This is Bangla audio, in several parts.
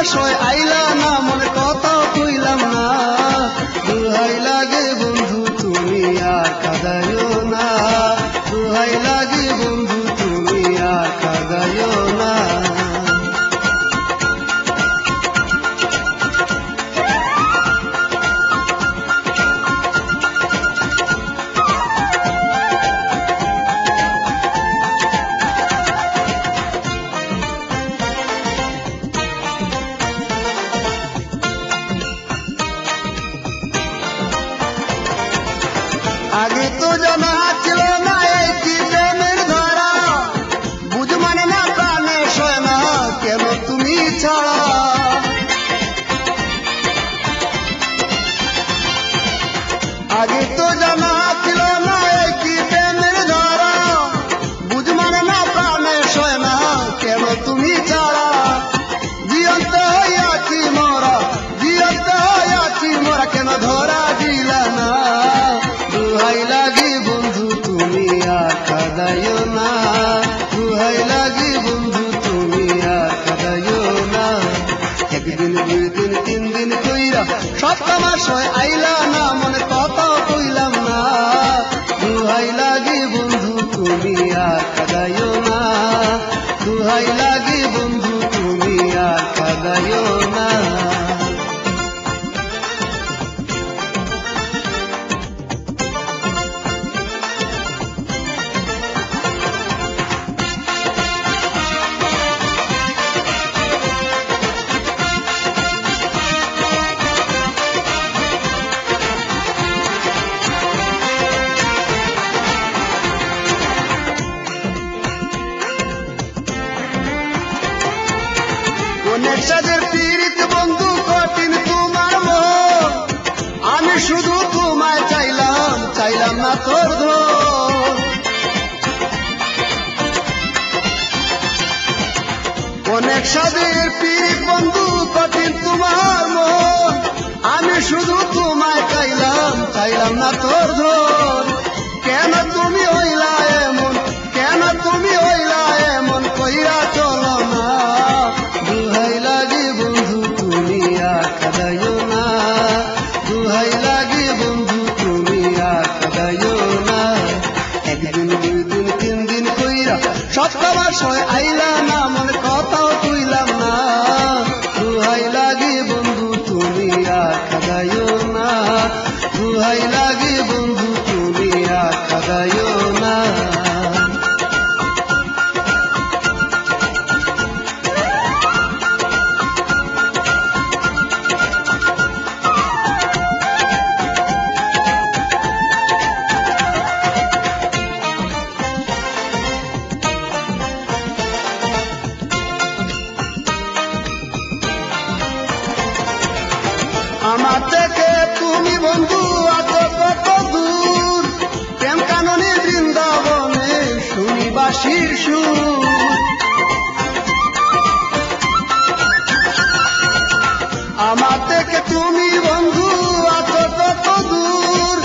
সয় আইলা না মনে কথাও কইলাম না দুহাই লাগে বন্ধু তুমি আর কাঁদাইও না দুহাই লাগে বন্ধু তুমি আর কাঁদাইও না আগে তো জানা ছিল না এই কি প্রেমের ধারা বুঝ মানে না প্রাণে সয় না কেন তুমি ছাড়া আগে তো জানা ছিল না এই কি প্রেমের ধারা বুঝ মানে না প্রাণে সয় না কেন তুমি ছাড়া জিয়ন্ত হইয়াছি মোরা কেন ধরা দিলা না দুহাই লাগে বন্ধু তুমি আর কাঁদাইও না দুহাই লাগে বন্ধু তুমি আর কাঁদাইও না একদিন দুই দিন তিন দিন কইরা সপ্তাহ মাস হয় আইলা না মনে কথাও কইলাম না দুহাই লাগে বন্ধু তুমি আর কাঁদাইও না দুহাই লাগে বন্ধু তুমি আর কাঁদাইও না অনেক সাজের পীড়িত বন্ধু কঠিন তোমার মন আমি শুধু তোমায় চাইলাম না তোর ধন অনেক সাজের পীড়িত বন্ধু কঠিন তোমার মন আমি শুধু তোমায় চাইলাম না তোর ধন কেন তুমি হইলা এমন কইরা চলো না দুহাই লাগে বন্ধু তুমি আর কাঁদাইও না দুহাই লাগে বন্ধু তুমি আর কাঁদাইও না একদিন দুই দিন তিন দিন কইরা সপ্তাহ মাস হয় আইলা না মনে কথাও কইলাম না দুহাই লাগে বন্ধু তুমি আর কাঁদাইও না দুহাই লাগে বন্ধু তুমি আর কাঁদাইও না আমার থেকে তুমি বন্ধু আছো কত দূর প্রেম কাননে বৃন্দাবনে শুনি বাঁশির সুর আমার থেকে তুমি বন্ধু আছো কত দূর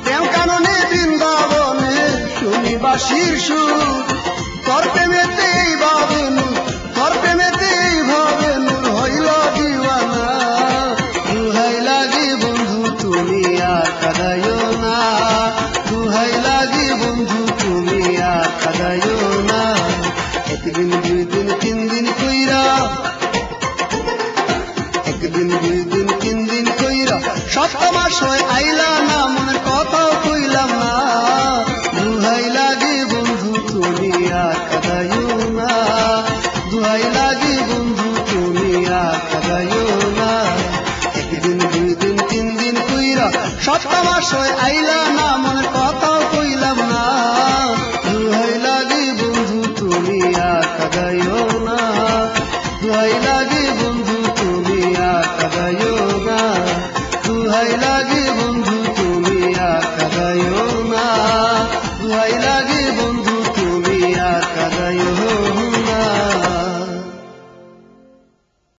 প্রেম কাননে বৃন্দাবনে শুনি বাঁশির সুর তোর প্রেমেতেই ভাবে নূর হইল দিওয়ানা দুহাই লাগে বন্ধু তুমি আর কাঁদাইও না দুহাই লাগে বন্ধু তুমি আর কাঁদাইও না একদিন দুই দিন তিন দিন কইরা সপ্তাহ মাস হয় আইলা না মনের কথাও কইলাম না দুহাই লাগে বন্ধু তুমি আর কাঁদাইও না দুহাই লাগে বন্ধু তুমি আর কাঁদাইও না একদিন দুই দিন তিন দিন কইরা সপ্তাহ মাস হয় আইলা না মনের কথাও কইলাম না দুহাই লাগে বন্ধু তুমি আর কাঁদাইও না দুহাই লাগে বন্ধু তুমি আর কাঁদাইও না দুহাই লাগে